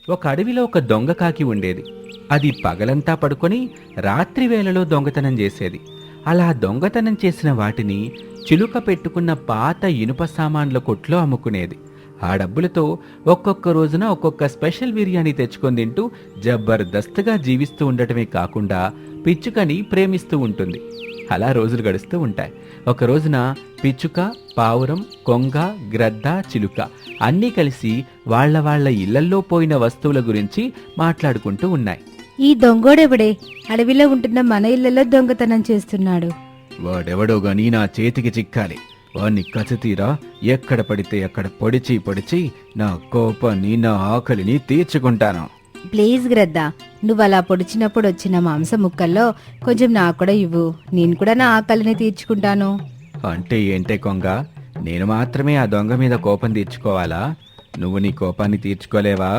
ఒక అడవిలో ఒక దొంగ కాకి ఉండేది. అది పగలంతా పడుకొని రాత్రి వేళలో దొంగతనం చేసేది. అలా దొంగతనం చేసిన వాటిని చిలుక పెట్టుకున్న పాత ఇనుప సామాన్ల కొట్లో అమ్ముకునేది. ఆ డబ్బులతో ఒక్కొక్క రోజున ఒక్కొక్క స్పెషల్ బిర్యానీ తెచ్చుకొని తింటూ జబర్దస్త్గా జీవిస్తూ ఉండటమే కాకుండా పిచ్చుకని ప్రేమిస్తూ ఉంటుంది. అలా రోజులు గడుస్తూ ఉంటాయి. ఒక రోజున పిచ్చుక, పావురం, కొంగ, గ్రద్ద, చిలుక అన్నీ కలిసి వాళ్ళ ఇళ్లల్లో పోయిన వస్తువుల గురించి మాట్లాడుకుంటూ ఉన్నాయి. ఈ దొంగోడెవడే అడవిలో ఉంటున్న మన ఇళ్లలో దొంగతనం చేస్తున్నాడు? వాడెవడో గాని నా చేతికి చిక్కాలి. వాణ్ణి కసితీరా ఎక్కడ పడితే అక్కడ పొడిచి నా కోపాన్ని, నా ఆకలిని తీర్చుకుంటాను. ప్లీజ్ గ్రద్దా, నువ్వు అలా పొడిచినప్పుడు వచ్చిన మాంస ముక్కల్లో కొంచెం నాకు కూడా ఇవ్వు. నేను కూడా నా ఆకలిని తీర్చుకుంటాను. అంటే ఏంటే కొంగ, నేను మాత్రమే ఆ దొంగ మీద కోపం తీర్చుకోవాలా? నువ్వు నీ కోపాన్ని తీర్చుకోలేవా?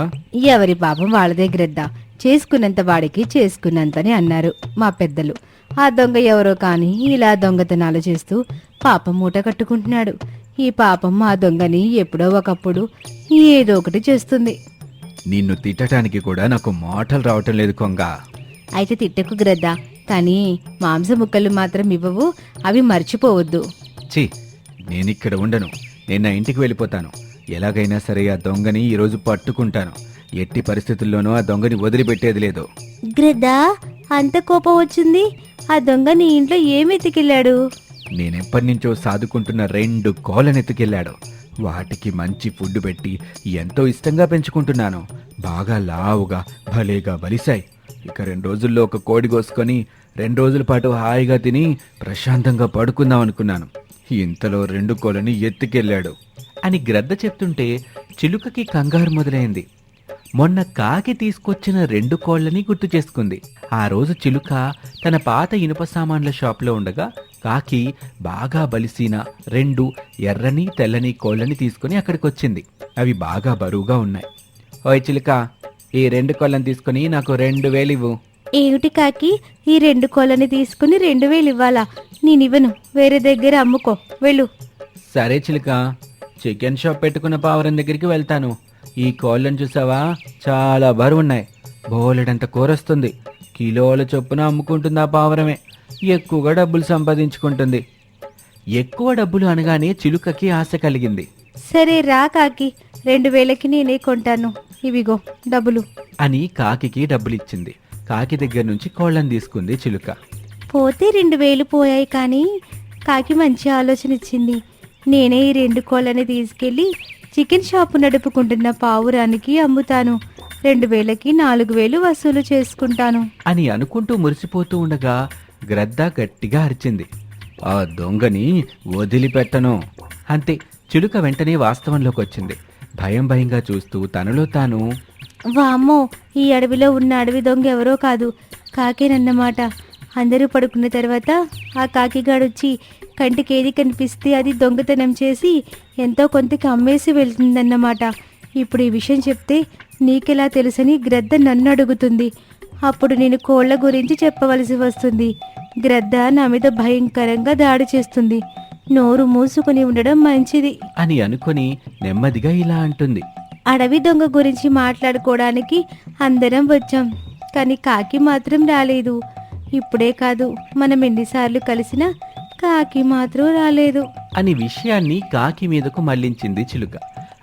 ఎవరి పాపం వాళ్ళదే గ్రద్దా. చేసుకున్నంత వాడికి చేసుకున్నంతని అన్నారు మా పెద్దలు. ఆ దొంగ ఎవరో కాని ఇలా దొంగతనాలు చేస్తూ పాపం మూట కట్టుకుంటున్నాడు. ఈ పాపం ఆ దొంగని ఎప్పుడో ఒకప్పుడు ఏదో ఒకటి చేస్తుంది. నిన్ను తిట్టడానికి కూడా నాకు మాటలు రావటం లేదు కొంగ. అయితే తిట్టకు గ్రద్దా, కానీ మాంస ముక్కలు మాత్రం ఇవ్వవు, అవి మర్చిపోవద్దు. ఛీ, నేనిక్కడ ఉండను. నేను నా ఇంటికి వెళ్ళిపోతాను. ఎలాగైనా సరే ఆ దొంగని ఈరోజు పట్టుకుంటాను. ఎట్టి పరిస్థితుల్లోనూ ఆ దొంగని వదిలిపెట్టేది లేదు. గ్రద్దా, అంత కోపం వచ్చింది? ఆ దొంగ నీ ఇంట్లో ఏమెత్తికెళ్ళాడు? నేనెప్పటి నుంచో సాదుకుంటున్న 2 కోళ్ళనెత్తుకెళ్ళాడు. వాటికి మంచి ఫుడ్ పెట్టి ఎంతో ఇష్టంగా పెంచుకుంటున్నాను. బాగా లావుగా భలేగా బలిశాయి. ఇక 2 రోజుల్లో ఒక కోడి కోసుకొని 2 రోజుల పాటు హాయిగా తిని ప్రశాంతంగా పడుకుందాం అనుకున్నాను. ఇంతలో 2 కోళ్ళని ఎత్తుకెళ్ళాడు అని గ్రద్ద చెప్తుంటే చిలుకకి కంగారు మొదలైంది. మొన్న కాకి తీసుకొచ్చిన 2 కోళ్ళని గుర్తు చేసుకుంది. ఆ రోజు చిలుక తన పాత ఇనుప సామాన్ల షాప్లో ఉండగా కాకి బాగా బలిసిన 2 ఎర్రని తెల్లని కోళ్ళని తీసుకుని అక్కడికొచ్చింది. అవి బాగా బరువుగా ఉన్నాయి. ఓయ్ చిలుక, ఈ 2 కోళ్ళని తీసుకుని నాకు 2000 ఇవ్వు. ఏమిటి కాకి, ఈ 2 కోళ్ళని తీసుకుని 2000 ఇవ్వాలా? నేనివ్వను, వేరే దగ్గర అమ్ముకో, వెళ్ళు. సరే చిలుక, చికెన్ షాప్ పెట్టుకున్న పావురం దగ్గరికి వెళ్తాను. ఈ కోళ్ళని చూసావా, చాలా బరువున్నాయి. బోలెడంత కూరొస్తుంది. కిలోల చొప్పున అమ్ముకుంటుంది ఆ పావురమే. ఎక్కువగా డబ్బులు సంపాదించుకుంటుంది. ఎక్కువ డబ్బులు అనగానే చిలుకకి ఆశ కలిగింది. సరే రా కాకి, 2000కి నేనే కొంటాను. ఇవిగో డబ్బులు అని కాకికి డబ్బులిచ్చింది. కాకి దగ్గర నుంచి కోళ్ళని తీసుకుంది చిలుక. పోతే 2000 పోయాయి, కానీ కాకి మంచి ఆలోచన ఇచ్చింది. నేనే ఈ 2 కోళ్ళని తీసుకెళ్లి చికెన్ షాపు నడుపుకుంటున్న పావురానికి అమ్ముతాను. 2000కి 4000 వసూలు చేసుకుంటాను అని అనుకుంటూ మురిసిపోతూ ఉండగా గ్రద్ద గట్టిగా అరిచింది, ఆ దొంగని వదిలిపెట్టను. అంతే, చిలుక వెంటనే వాస్తవంలోకి వచ్చింది. భయంగా చూస్తూ తనలో తాను, వామ్మో, ఈ అడవిలో ఉన్న అడవి దొంగ ఎవరో కాదు, కాకేనన్నమాట. అందరూ పడుకున్న తర్వాత ఆ కాకిగాడొచ్చి కంటికి ఏది కనిపిస్తే అది దొంగతనం చేసి ఎంతో కొంతకి అమ్మేసి వెళ్తుందన్నమాట. ఇప్పుడు ఈ విషయం చెప్తే నీకెలా తెలుసని గ్రద్ద నన్ను అడుగుతుంది. అప్పుడు నేను కోళ్ల గురించి చెప్పవలసి వస్తుంది. గ్రద్ద నా మీద భయంకరంగా దాడి చేస్తుంది. నోరు మూసుకుని ఉండడం మంచిది అని అనుకుని నెమ్మదిగా ఇలా అంటుంది. అడవి దొంగ గురించి మాట్లాడుకోవడానికి అందరం వచ్చాం, కానీ కాకి మాత్రం రాలేదు. ఇప్పుడే కాదు, మనం ఎన్నిసార్లు కలిసినా కాకి మాత్రం రాలేదు అని విషయాన్ని కాకి మీదకు మళ్లించింది చిలుక.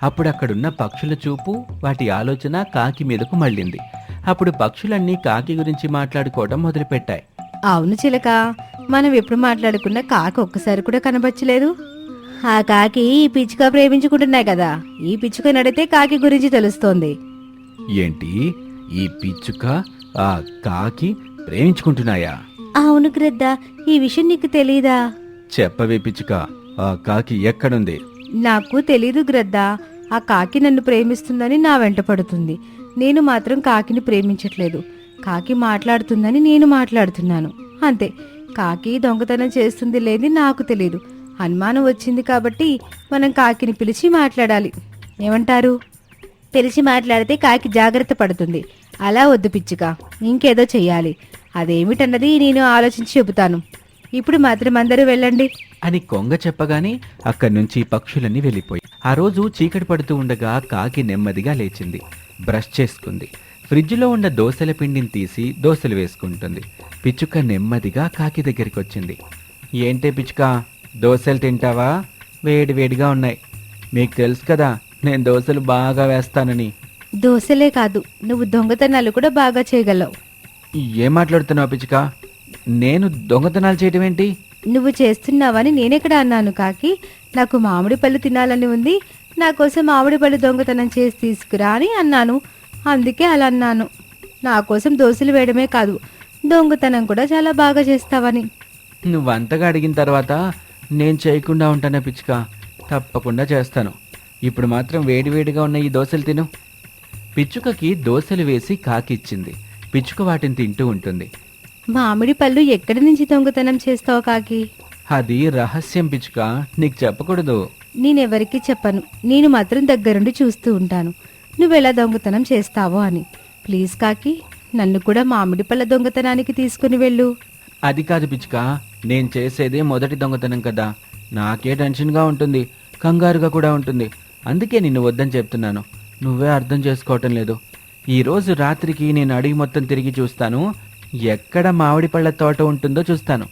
అప్పుడు అక్కడున్న పక్షుల చూపు, వాటి ఆలోచన కాకి మీదకు మళ్ళింది. అప్పుడు పక్షులన్నీ కాకి గురించి మాట్లాడుకోవడం మొదలుపెట్టాయి. అవును చిలక, మనం ఎప్పుడు మాట్లాడుకున్న కాకి ఒక్కసారి కూడా కనబచ్చలేదు. ఆ కాకి ఈ పిచ్చుక ప్రేమించుకుంటున్నాయి కదా, ఈ పిచ్చుక నడితే కాకి గురించి తెలుస్తోంది. ఏంటి, ఈ పిచ్చుక ఆ కాకి ప్రేమించుకుంటున్నాయా? అవును గ్రద్ద, ఈ విషయం నీకు తెలీదా? చెప్పవే పిచ్చుక, ఆ కాకి ఎక్కడుంది? నాకు తెలీదు గ్రద్ద. ఆ కాకి నన్ను ప్రేమిస్తుందని నా వెంట పడుతుంది. నేను మాత్రం కాకిని ప్రేమించట్లేదు. కాకి మాట్లాడుతుందని నేను మాట్లాడుతున్నాను, అంతే. కాకి దొంగతనం చేస్తుంది లేని నాకు తెలీదు. అనుమానం వచ్చింది కాబట్టి మనం కాకిని పిలిచి మాట్లాడాలి. ఏమంటారు? పిలిచి మాట్లాడితే కాకి జాగ్రత్త పడుతుంది. అలా వద్దు పిచ్చుక, ఇంకేదో చెయ్యాలి. అదేమిటన్నది నేను ఆలోచించి చెబుతాను. ఇప్పుడు మాత్రం అందరూ వెళ్ళండి అని కొంగ చెప్పగానే అక్కడి నుంచి పక్షులన్నీ వెళ్ళిపోయి. ఆ రోజు చీకటి పడుతూ ఉండగా కాకి నెమ్మదిగా లేచింది. బ్రష్ చేసుకుంది. ఫ్రిడ్జ్లో ఉన్న దోసల పిండిని తీసి దోసలు వేసుకుంటుంది. పిచ్చుక నెమ్మదిగా కాకి దగ్గరికి వచ్చింది. ఏంటే పిచ్చుక, దోసలు తింటావా? వేడి వేడిగా ఉన్నాయి. మీకు తెలుసు కదా నేను దోసలు బాగా వేస్తానని. దోశలే కాదు, నువ్వు దొంగతనాలు కూడా బాగా చేయగలవు. ఏం మాట్లాడుతున్నావు పిచ్చుక? నేను దొంగతనాలు చేయటం ఏంటి? నువ్వు చేస్తున్నావని నేనెక్కడ అన్నాను కాకి. నాకు మామిడి పళ్ళు తినాలని ఉంది, నా కోసం మామిడి పళ్ళు దొంగతనం చేసి తీసుకురా అని అన్నాను. అందుకే అలా అన్నాను. నా కోసం దోశలు వేయడమే కాదు, దొంగతనం కూడా చాలా బాగా చేస్తావని. నువ్వంతగా అడిగిన తర్వాత నేను చేయకుండా ఉంటానా పిచ్చుక? తప్పకుండా చేస్తాను. ఇప్పుడు మాత్రం వేడివేడిగా ఉన్న ఈ దోశలు తిను. పిచ్చుకకి దోశలు వేసి కాకిచ్చింది. పిచ్చుక వాటిని తింటూ ఉంటుంది. మామిడి పళ్ళు ఎక్కడి నుంచి దొంగతనం చేస్తావు కాకి? అది రహస్యం పిచ్చుక, నీకు చెప్పకూడదు. నేనెవరికి చెప్పను, నేను మాత్రం దగ్గరుండి చూస్తూ ఉంటాను నువ్వెలా దొంగతనం చేస్తావో అని. ప్లీజ్ కాకి, నన్ను కూడా మామిడి పళ్ళ దొంగతనానికి తీసుకుని వెళ్ళు. అది కాదు పిచ్చుక, నేను చేసేదే మొదటి దొంగతనం కదా. నాకే టెన్షన్గా ఉంటుంది, కంగారుగా కూడా ఉంటుంది. అందుకే నిన్ను వద్దని చెప్తున్నాను. నువ్వే అర్థం చేసుకోవటం లేదు. ఈరోజు రాత్రికి నేను అడిగి మొత్తం తిరిగి చూస్తాను. ఎక్కడ మామిడి పళ్ళ తోట ఉంటుందో చూస్తాను.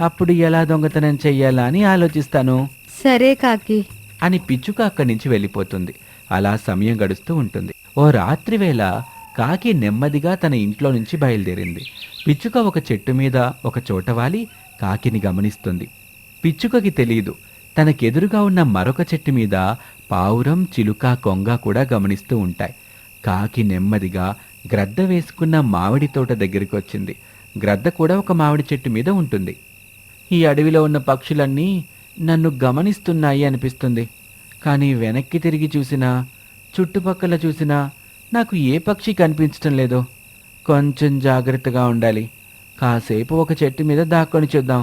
అప్పుడు ఎలా దొంగతనం చెయ్యాలా అని ఆలోచిస్తాను సరే కాకి అని పిచ్చుక అక్కడి నుంచి వెళ్ళిపోతుంది. అలా సమయం గడుస్తూ ఉంటుంది. ఓ రాత్రి వేళ కాకి నెమ్మదిగా తన ఇంట్లో నుంచి బయలుదేరింది. పిచ్చుక ఒక చెట్టు మీద ఒక చోట వాలి కాకిని గమనిస్తుంది. పిచ్చుకకి తెలియదు, తనకెదురుగా ఉన్న మరొక చెట్టు మీద పావురం, చిలుక, కొంగ కూడా గమనిస్తూ ఉంటాయి. కాకి నెమ్మదిగా గ్రద్ద వేసుకున్న మామిడి తోట దగ్గరికి వచ్చింది. గ్రద్ద కూడా ఒక మామిడి చెట్టు మీద ఉంటుంది. ఈ అడవిలో ఉన్న పక్షులన్నీ నన్ను గమనిస్తున్నాయి అనిపిస్తుంది. కానీ వెనక్కి తిరిగి చూసినా, చుట్టుపక్కల చూసినా నాకు ఏ పక్షి కనిపించటం లేదు. కొంచెం జాగ్రత్తగా ఉండాలి. కాసేపు ఒక చెట్టు మీద దాక్కొని చూద్దాం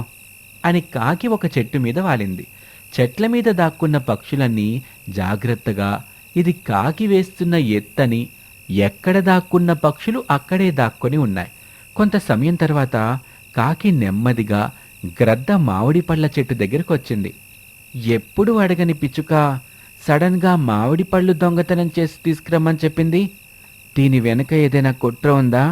అని కాకి ఒక చెట్టు మీద వాలింది. చెట్ల మీద దాక్కున్న పక్షులన్నీ జాగ్రత్తగా ఇది కాకి వేస్తున్న ఎత్తని, ఎక్కడ దాక్కున్న పక్షులు అక్కడే దాక్కొని ఉన్నాయి. కొంత సమయం తర్వాత కాకి నెమ్మదిగా గ్రద్ద మామిడి పళ్ళ చెట్టు దగ్గరకు వచ్చింది. ఎప్పుడు అడగని పిచ్చుక సడన్గా మామిడి పళ్ళు దొంగతనం చేసి తీసుకురమ్మని చెప్పింది. దీని వెనుక ఏదైనా కుట్ర ఉందా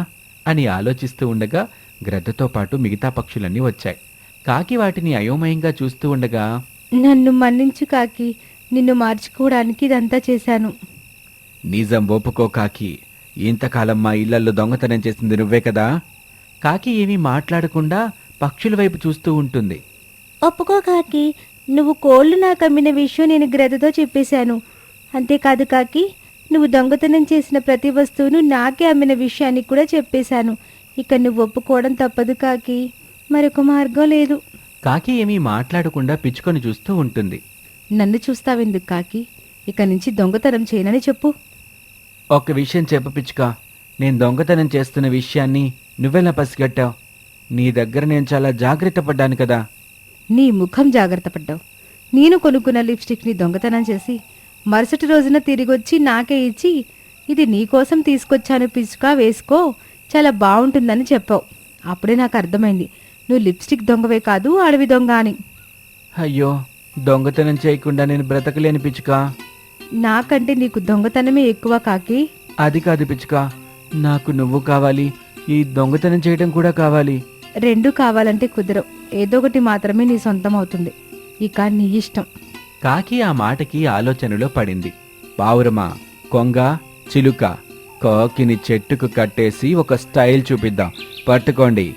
అని ఆలోచిస్తూ ఉండగా గ్రద్దతో పాటు మిగతా పక్షులన్నీ వచ్చాయి. కాకి వాటిని అయోమయంగా చూస్తూ ఉండగా, నన్ను మన్నించు కాకి, నిన్ను మార్చుకోవడానికి ఇదంతా చేశాను. నిజం ఒప్పుకో కాకి, ఇంతకాలం మా ఇళ్లల్లో దొంగతనం చేసింది నువ్వే కదా. కాకి ఏమీ మాట్లాడకుండా పక్షుల వైపు చూస్తూ ఉంటుంది. ఒప్పుకో కాకి, నువ్వు కోళ్ళు నాకు అమ్మిన విషయం నేను గ్రద్దతో చెప్పేశాను. అంతేకాదు కాకి, నువ్వు దొంగతనం చేసిన ప్రతి వస్తువును నాకే అమ్మిన విషయాన్ని కూడా చెప్పేశాను. ఇక నువ్వు ఒప్పుకోవడం తప్పదు కాకి, మరొక మార్గం లేదు. కాకి ఏమీ మాట్లాడకుండా పిచ్చుకొని చూస్తూ ఉంటుంది. నన్ను చూస్తావెందుకు కాకి? ఇక నుంచి దొంగతనం చేయనని చెప్పు. ఒక్క విషయం చెప్పు పిచ్చుక, నేను దొంగతనం చేస్తున్న విషయాన్ని నువ్వెలా పసిగట్టావు? నీ దగ్గర నేను చాలా జాగ్రత్త పడ్డాను కదా. నీ ముఖం జాగ్రత్త పడ్డావు. నేను కొనుక్కున్న లిప్స్టిక్ని దొంగతనం చేసి మరుసటి రోజున తిరిగొచ్చి నాకే ఇచ్చి, ఇది నీకోసం తీసుకొచ్చాను పిచ్చుక, వేసుకో, చాలా బాగుంటుందని చెప్పావు. అప్పుడే నాకు అర్థమైంది నువ్వు లిప్స్టిక్ దొంగవే కాదు, అడవి దొంగ అని. అయ్యో, దొంగతనం చేయకుండా నేను బ్రతకలేని పిచ్చుక. నాకంటే నీకు దొంగతనమే ఎక్కువ కాకి. అది కాదు పిచ్చుక, నాకు నువ్వు కావాలి, ఈ దొంగతనం చేయడం కూడా కావాలి. రెండు కావాలంటే కుదరవు, ఏదో ఒకటి మాత్రమే నీ సొంతం అవుతుంది. ఇక నీ ఇష్టం. కాకి ఆ మాటకి ఆలోచనలో పడింది. పావురమా, కొంగ, చిలుక, కాకిని చెట్టుకు కట్టేసి ఒక స్టైల్ చూపిద్దాం. పట్టుకోండి.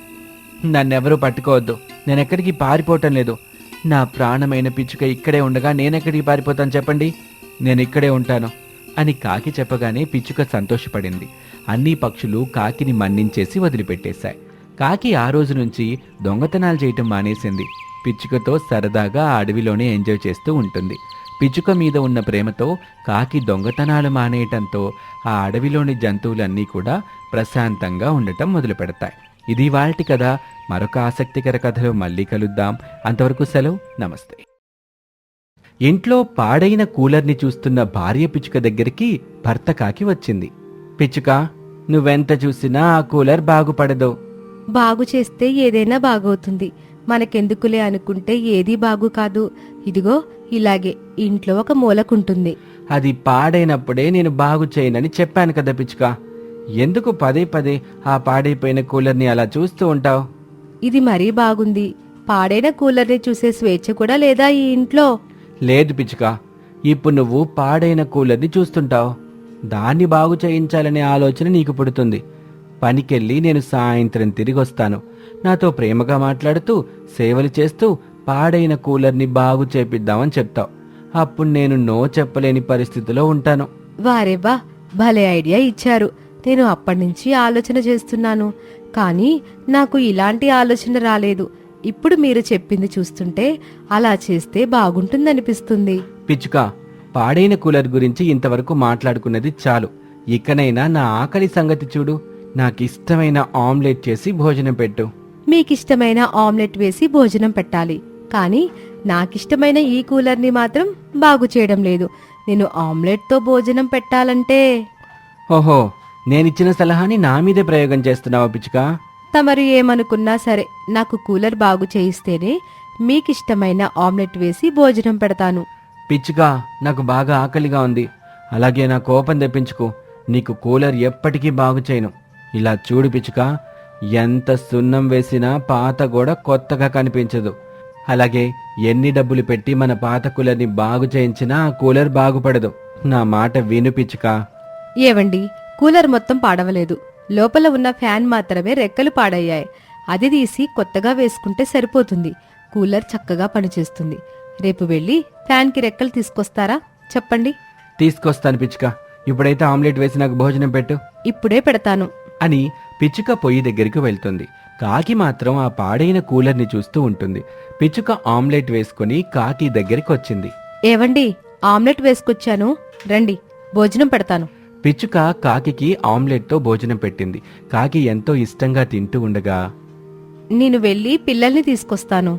నన్నెవరూ పట్టుకోవద్దు, నేనెక్కడికి పారిపోవటం లేదు. నా ప్రాణమైన పిచ్చుక ఇక్కడే ఉండగా నేనెక్కడికి పారిపోతాను చెప్పండి? నేను ఇక్కడే ఉంటాను అని కాకి చెప్పగానే పిచ్చుక సంతోషపడింది. అన్ని పక్షులు కాకిని మన్నించేసి వదిలిపెట్టేశాయి. కాకి ఆ రోజు నుంచి దొంగతనాలు చేయటం మానేసింది. పిచ్చుకతో సరదాగా ఆ అడవిలోనే ఎంజాయ్ చేస్తూ ఉంటుంది. పిచ్చుక మీద ఉన్న ప్రేమతో కాకి దొంగతనాలు మానేయటంతో ఆ అడవిలోని జంతువులన్నీ కూడా ప్రశాంతంగా ఉండటం మొదలు పెడతాయి. ఇది వాల్టి కథ. మరొక ఆసక్తికర కథలో మళ్ళీ కలుద్దాం. అంతవరకు సెలవు, నమస్తే. ఇంట్లో పాడైన కూలర్ని చూస్తున్న భార్య పిచ్చుక దగ్గరికి భర్త కాకి వచ్చింది. పిచ్చుక, నువ్వెంత చూసినా ఆ కూలర్ బాగుపడదు. బాగు చేస్తే ఏదైనా బాగవుతుంది, మనకెందుకులే అనుకుంటే ఏదీ బాగు కాదు. ఇదిగో ఇలాగే ఇంట్లో ఒక మూలకుంటుంది. అది పాడైనప్పుడే నేను బాగు చేయనని చెప్పాను కదా పిచ్చుక. ఎందుకు పదే పదే ఆ పాడైపోయిన కూలర్ని అలా చూస్తూ ఉంటావు? ఇది మరీ బాగుంది. పాడైన కూలర్ని చూసే స్వేచ్ఛ కూడా లేదా ఈ ఇంట్లో? లేదు పిచ్చుక, ఇప్పుడు నువ్వు పాడైన కూలర్ని చూస్తుంటావు. దాన్ని బాగు చేయించాలనే ఆలోచన నీకు పుడుతుంది. పనికెళ్ళి నేను సాయంత్రం తిరిగి వస్తాను. నాతో ప్రేమగా మాట్లాడుతూ సేవలు చేస్తూ పాడైన కూలర్ని బాగు చేపిద్దామని చెప్తావు. అప్పుడు నేను నో చెప్పలేని పరిస్థితిలో ఉంటాను. వారేవా, భలే ఐడియా ఇచ్చారు. నేను అప్పటినుంచి ఆలోచన చేస్తున్నాను, కానీ నాకు ఇలాంటి ఆలోచన రాలేదు. ఇప్పుడు మీరు చెప్పింది చూస్తుంటే అలా చేస్తే బాగుంటుందనిపిస్తుంది. పిచ్చుక, పాడైన కూలర్ గురించి ఇంతవరకు మాట్లాడుకున్నది చాలు. ఇకనైనా నా ఆకలి సంగతి చూడు. నాకిష్టమైన ఆమ్లెట్ చేసి భోజనం పెట్టు. మీకిష్టమైన ఆమ్లెట్ వేసి భోజనం పెట్టాలి, కానీ నాకిష్టమైన ఈ కూలర్ని మాత్రం బాగు చేయడం లేదు. నేను ఆమ్లెట్తో భోజనం పెట్టాలంటే... ఓహో, నేనిచ్చిన సలహాని నా మీదే ప్రయోగం చేస్తున్నావా పిచ్చుక? తమరు ఏమనుకున్నా సరే, నాకు కూలర్ బాగు చేయిస్తేనే మీకిష్టమైన ఆమ్లెట్ వేసి భోజనం పెడతాను. పిచ్చుక, నాకు బాగా ఆకలిగా ఉంది. అలాగే నా కోపం తెప్పించుకో. నీకు కూలర్ ఎప్పటికీ బాగు చేయను. ఇలా చూడు పిచ్చుక, ఎంత సున్నం వేసినా పాత గోడ కొత్తగా కనిపించదు. అలాగే ఎన్ని డబ్బులు పెట్టి మన పాత కూలర్ని బాగు చేయించినా ఆ కూలర్ బాగుపడదు. నా మాట విను పిచ్చుక. ఏవండి, కూలర్ మొత్తం పాడవలేదు. లోపల ఉన్న ఫ్యాన్ మాత్రమే రెక్కలు పాడయ్యాయి. అది తీసి కొత్తగా వేసుకుంటే సరిపోతుంది. కూలర్ చక్కగా పనిచేస్తుంది. రేపు వెళ్ళి ఫ్యాన్కి రెక్కలు తీసుకొస్తారా చెప్పండి? తీసుకొస్తాను పిచ్చుక. ఇప్పుడైతే ఆమ్లెట్ వేసి నాకు భోజనం పెట్టు. ఇప్పుడే పెడతాను అని పిచ్చుక పొయ్యి దగ్గరికి వెళ్తుంది. కాకి మాత్రం ఆ పాడైన కూలర్ని చూస్తూ ఉంటుంది. పిచ్చుక ఆమ్లెట్ వేసుకుని కాకి దగ్గరికి వచ్చింది. ఏవండి, ఆమ్లెట్ వేసుకొచ్చాను, రండి భోజనం పెడతాను. పిచ్చుక కాకికి ఆమ్లెట్తో భోజనం పెట్టింది. కాకి ఎంతో ఇష్టంగా తింటూ ఉండగా, నేను వెళ్ళి పిల్లల్ని తీసుకొస్తాను.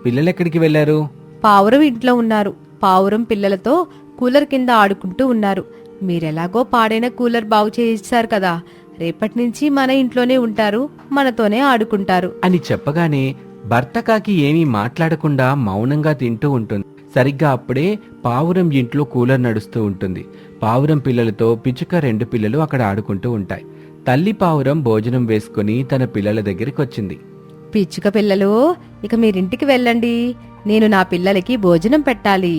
పిల్లలెక్కడికి వెళ్లారు? పావురం ఇంట్లో ఉన్నారు. పావురం పిల్లలతో కూలర్ కింద ఆడుకుంటూ ఉన్నారు. మీరెలాగో పాడైన కూలర్ బాగు చేయిస్తారు కదా, రేపటి నుంచి మన ఇంట్లోనే ఉంటారు, మనతోనే ఆడుకుంటారు అని చెప్పగానే భర్త కాకి ఏమీ మాట్లాడకుండా మౌనంగా తింటూ ఉంటుంది. సరిగ్గా అప్పుడే పావురం ఇంట్లో కూలర్ నడుస్తూ ఉంటుంది. పావురం పిల్లలతో పిచ్చుక 2 పిల్లలు అక్కడ ఆడుకుంటూ ఉంటాయి. తల్లి పావురం భోజనం వేసుకుని తన పిల్లల దగ్గరికి వచ్చింది. పిచ్చుక పిల్లలు, ఇక మీరింటికి వెళ్ళండి. నేను నా పిల్లలకి భోజనం పెట్టాలి.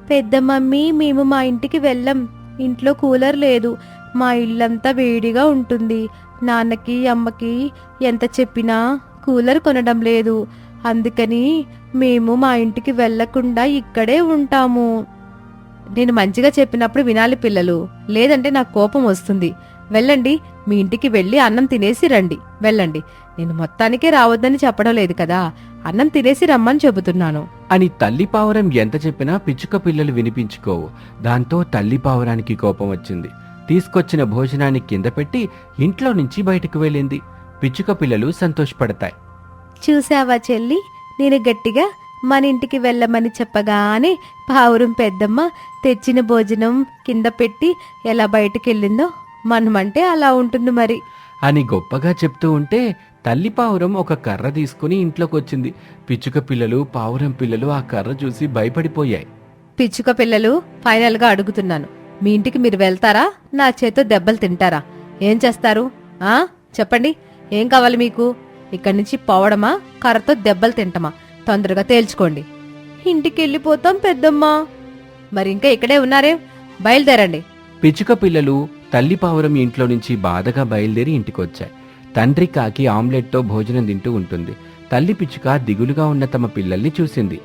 పెద్ద మమ్మీ, మేము మా ఇంటికి వెళ్ళం. ఇంట్లో కూలర్ లేదు. మా ఇల్లంతా వేడిగా ఉంటుంది. నాన్నకి అమ్మకి ఎంత చెప్పినా కూలర్ కొనడం లేదు. అందుకని మేము మా ఇంటికి వెళ్లకుండా ఇక్కడే ఉంటాము. నేను మంచిగా చెప్పినప్పుడు వినాలి పిల్లలు, లేదంటే నాకు కోపం వస్తుంది. వెళ్ళండి, మీ ఇంటికి వెళ్ళి అన్నం తినేసి రండి. వెళ్ళండి. నేను మొత్తానికే రావద్దని చెప్పడం లేదు కదా, అన్నం తినేసి రమ్మని చెబుతున్నాను అని తల్లి పావురం ఎంత చెప్పినా పిచ్చుక పిల్లలు వినిపించుకోవు. దాంతో తల్లి పావురానికి కోపం వచ్చింది. తీసుకొచ్చిన భోజనాన్ని కింద పెట్టి ఇంట్లో నుంచి బయటకు వెళ్ళింది. పిచ్చుక పిల్లలు సంతోషపడతాయి. చూసావా చెల్లి, నేను గట్టిగా మన ఇంటికి వెళ్ళమని చెప్పగానే పావురం పెద్దమ్మ తెచ్చిన భోజనం కింద పెట్టి ఎలా బయటకెళ్ళిందో, మనమంటే అలా ఉంటుంది మరి అని గొప్పగా చెప్తూ ఉంటే తల్లి పావురం ఒక కర్ర తీసుకుని ఇంట్లోకి వచ్చింది. పిచ్చుక పిల్లలు పావురం పిల్లలు ఆ కర్ర చూసి భయపడిపోయాయి. పిచ్చుక పిల్లలు, ఫైనల్ గా అడుగుతున్నాను, మీ ఇంటికి మీరు వెళ్తారా, నా చేతో దెబ్బలు తింటారా? ఏం చేస్తారు? చెప్పండి, ఏం కావాలి మీకు? ఇక్కడి నుంచి పోవడమా, కర్రతో దెబ్బలు తింటమా? తొందరగా తేల్చుకోండి. ఇంటికి వెళ్ళిపోతాం పెద్దమ్మా. మరి ఇంకా ఇక్కడే ఉన్నారే, బయలుదేరండి. పిచ్చుక పిల్లలు తల్లి పావురం ఇంట్లో నుంచి బాధగా బయలుదేరి ఇంటికొచ్చాయి. తండ్రి కాకి ఆమ్లెట్తో భోజనం తింటూ ఉంటుంది. తల్లి పిచ్చుక దిగులుగా ఉన్న తమ పిల్లల్ని చూసింది.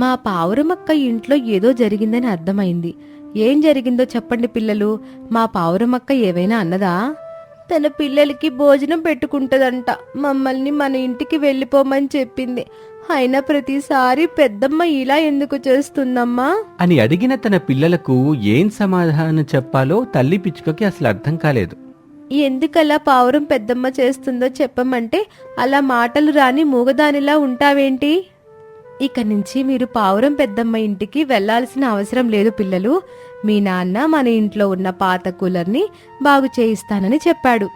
మా పావురమక్క ఇంట్లో ఏదో జరిగిందని అర్థమైంది. ఏం జరిగిందో చెప్పండి పిల్లలు. మా పావురమక్క ఏవైనా అన్నదా? తన పిల్లలకి భోజనం పెట్టుకుంటదంట. మమ్మల్ని మన ఇంటికి వెళ్ళిపోమని చెప్పింది. అయినా ప్రతిసారి పెద్దమ్మ ఇలా ఎందుకు చేస్తుందమ్మా అని అడిగిన తన పిల్లలకు ఏం సమాధానం చెప్పాలో తల్లి పిచ్చుకకి అసలు అర్థం కాలేదు. ఎందుకలా పావురం పెద్దమ్మ చేస్తుందో చెప్పమంటే అలా మాటలు రాని మూగదానిలా ఉంటావేంటి? ఇక నుంచి మీరు పావురం పెద్దమ్మ ఇంటికి వెళ్లాల్సిన అవసరం లేదు పిల్లలు. మీ నాన్న మన ఇంట్లో ఉన్న పాత కూలర్ని బాగు చేయిస్తానని చెప్పాడు.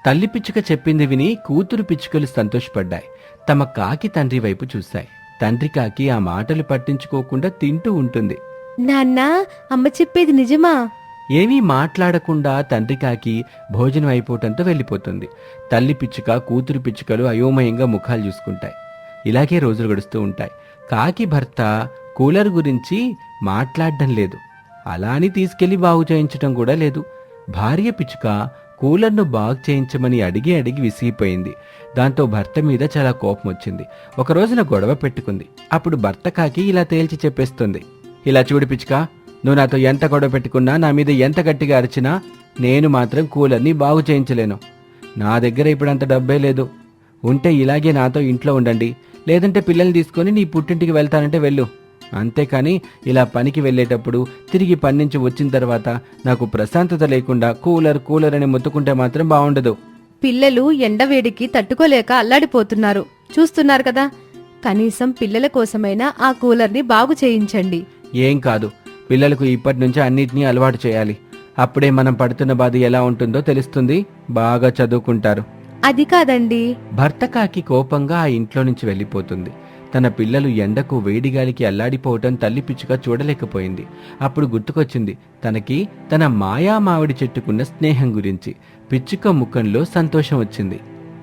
తల్లి పిచ్చుక చెప్పింది విని కూతురు పిచ్చుకలు సంతోషపడ్డాయి. తమ కాకి తండ్రి వైపు చూశాయి. తండ్రి కాకి ఆ మాటలు పట్టించుకోకుండా తింటూ ఉంటుంది. నాన్న, అమ్మ చెప్పేది నిజమా? ఏమీ మాట్లాడకుండా తండ్రి కాకి భోజనం అయిపోవటంతో వెళ్ళిపోతుంది. తల్లి పిచ్చుక, కూతురు పిచ్చుకలు అయోమయంగా ముఖాలు చూసుకుంటాయి. ఇలాగే రోజులు గడుస్తూ ఉంటాయి. కాకి భర్త కూలర్ గురించి మాట్లాడడం లేదు, అలా అని తీసుకెళ్లి బాగు చేయించటం కూడా లేదు. భార్య పిచ్చుక కూలర్ను బాగు చేయించమని అడిగి అడిగి విసిగిపోయింది. దాంతో భర్త మీద చాలా కోపం వచ్చింది. ఒక రోజున గొడవ పెట్టుకుంది. అప్పుడు భర్త కాకి ఇలా తేల్చి చెప్పేస్తుంది. ఇలా చూడు పిచ్చుక, నువ్వు నాతో ఎంత గొడవ పెట్టుకున్నా, నా మీద ఎంత గట్టిగా అరిచినా నేను మాత్రం కూలర్ని బాగు చేయించలేను. నా దగ్గర ఇప్పుడు అంత డబ్బే లేదు. ఉంటే ఇలాగే నాతో ఇంట్లో ఉండండి, లేదంటే పిల్లల్ని తీసుకొని నీ పుట్టింటికి వెళ్తానంటే వెళ్ళు. అంతేకాని ఇలా పనికి వెళ్ళేటప్పుడు తిరిగి పని నుంచి వచ్చిన తర్వాత నాకు ప్రశాంతత లేకుండా కూలర్ కూలర్ అని మొత్తుకుంటే మాత్రం బాగుండదు. పిల్లలు ఎండవేడికి తట్టుకోలేక అల్లాడిపోతున్నారు, చూస్తున్నారు కదా. కనీసం పిల్లల కోసమైనా ఆ కూలర్ని బాగు చేయించండి. ఏం కాదు, పిల్లలకు ఇప్పటి నుంచే అన్నిటినీ అలవాటు చేయాలి. అప్పుడే మనం పడుతున్న బాధ ఎలా ఉంటుందో తెలుస్తుంది. బాగా చదువుకుంటారు. అది కాదండి. భర్త కాకి కోపంగా ఆ ఇంట్లో నుంచి వెళ్ళిపోతుంది. తన పిల్లలు ఎండకు వేడిగాలికి అల్లాడిపోవటం తల్లి పిచ్చుక చూడలేకపోయింది. అప్పుడు గుర్తుకొచ్చింది తనకి తన మాయా మామిడి చెట్టుకున్న స్నేహం గురించి. పిచ్చుక ముఖంలో సంతోషం వచ్చింది.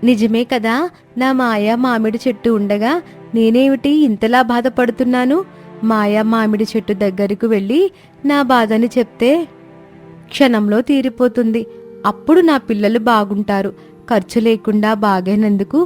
నిజమే కదా, నా మాయా మామిడి చెట్టు ఉండగా నేనేమిటి ఇంతలా బాధపడుతున్నాను? మాయా మామిడి చెట్టు దగ్గరకు వెళ్ళి నా బాధని చెప్తే క్షణంలో తీరిపోతుంది. అప్పుడు నా పిల్లలు బాగుంటారు. ఖర్చు లేకుండా బాగైనందుకు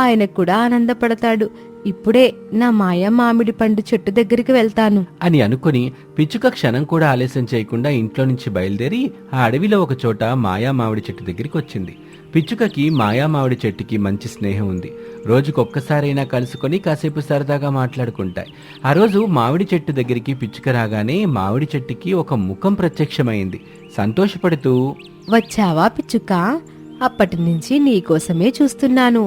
ఆయనకు కూడా ఆనందపడతాడు. ఇప్పుడే నా మాయా మామిడి పండు చెట్టు దగ్గరికి వెళ్తాను అని అనుకుని పిచ్చుక క్షణం కూడా ఆలస్యం చేయకుండా ఇంట్లో నుంచి బయలుదేరి ఆ అడవిలో ఒక చోట మాయా మామిడి చెట్టు దగ్గరికి వచ్చింది. పిచ్చుకకి మాయా మామిడి చెట్టుకి మంచి స్నేహం ఉంది. రోజుకొక్కసారైనా కలుసుకొని కాసేపు సరదాగా మాట్లాడుకుంటాయి. ఆ రోజు మామిడి చెట్టు దగ్గరికి పిచ్చుక రాగానే మామిడి చెట్టుకి ఒక ముఖం ప్రత్యక్షమైంది. సంతోషపడుతూ, వచ్చావా పిచ్చుక? అప్పటి నుంచి నీకోసమే చూస్తున్నాను.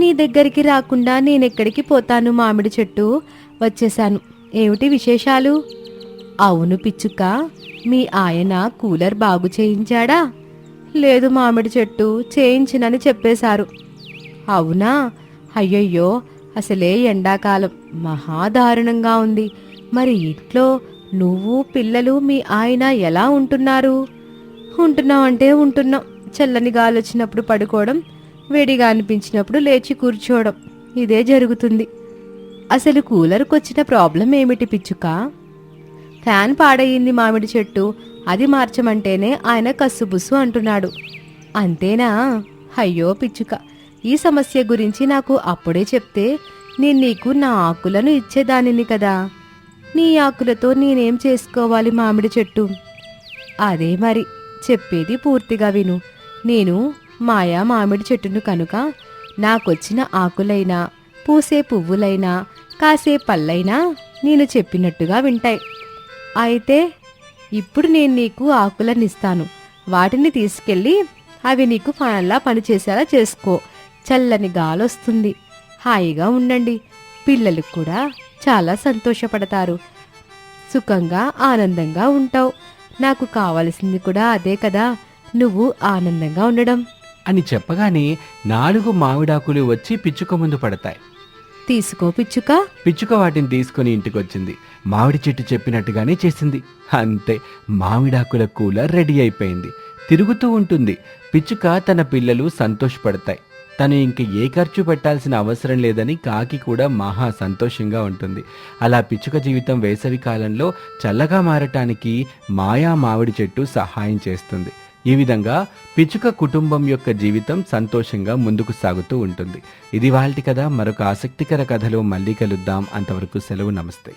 నీ దగ్గరికి రాకుండా నేనెక్కడికి పోతాను మామిడి చెట్టు. వచ్చేశాను. ఏమిటి విశేషాలు? అవును పిచ్చుక, మీ ఆయన కూలర్ బాగు చేయించాడా? లేదు మామిడి చెట్టు, చేయించినని చెప్పేశారు. అవునా? అయ్యయ్యో, అసలే ఎండాకాలం మహాదారుణంగా ఉంది. మరి ఇంట్లో నువ్వు పిల్లలు మీ ఆయన ఎలా ఉంటున్నారు? ఉంటున్నామంటే ఉంటున్నాం. చల్లని గాలి వచ్చినప్పుడు పడుకోవడం, వేడిగా అనిపించినప్పుడు లేచి కూర్చోవడం, ఇదే జరుగుతుంది. అసలు కూలర్కొచ్చిన ప్రాబ్లం ఏమిటి పిచ్చుక? ఫ్యాన్ పాడయింది మామిడి చెట్టు, అది మార్చమంటేనే ఆయన కస్సుబుస్సు అంటున్నాడు. అంతేనా? అయ్యో పిచ్చుక, ఈ సమస్య గురించి నాకు అప్పుడే చెప్తే నేను నీకు నా ఆకులను ఇచ్చేదానిని కదా. నీ ఆకులతో నేనేం చేసుకోవాలి మామిడి చెట్టు? అదే మరి, చెప్పేది పూర్తిగా విను. నేను మాయా మామిడి చెట్టును కనుక నాకొచ్చిన ఆకులైనా, పూసే పువ్వులైనా, కాసే పళ్ళైనా నేను చెప్పినట్టుగా వింటాయి. అయితే ఇప్పుడు నేను నీకు ఆకులనిస్తాను. వాటిని తీసుకెళ్ళి అవి నీకు ఫ్యాన్లా పనిచేసేలా చేసుకో. చల్లని గాలొస్తుంది. హాయిగా ఉండండి. పిల్లలు కూడా చాలా సంతోషపడతారు. సుఖంగా ఆనందంగా ఉంటావు. నాకు కావలసింది కూడా అదే కదా, నువ్వు ఆనందంగా ఉండడం అని చెప్పగానే 4 మామిడాకులు వచ్చి పిచ్చుక ముందు పడతాయి. తీసుకో పిచ్చుక. పిచ్చుక వాటిని తీసుకుని ఇంటికొచ్చింది. మామిడి చెట్టు చెప్పినట్టుగానే చేసింది. అంతే, మామిడాకుల కూలర్ రెడీ అయిపోయింది. తిరుగుతూ ఉంటుంది. పిచ్చుక తన పిల్లలు సంతోషపడతాయి. తను ఇంక ఏ ఖర్చు పెట్టాల్సిన అవసరం లేదని కాకి కూడా మహా సంతోషంగా ఉంటుంది. అలా పిచ్చుక జీవితం వేసవి కాలంలో చల్లగా మారటానికి మాయా మామిడి చెట్టు సహాయం చేస్తుంది. ఈ విధంగా పిచ్చుక కుటుంబం యొక్క జీవితం సంతోషంగా ముందుకు సాగుతూ ఉంటుంది. ఇది వాల్టి కథ. మరొక ఆసక్తికర కథలో మళ్ళీ కలుద్దాం. అంతవరకు సెలవు. నమస్తే.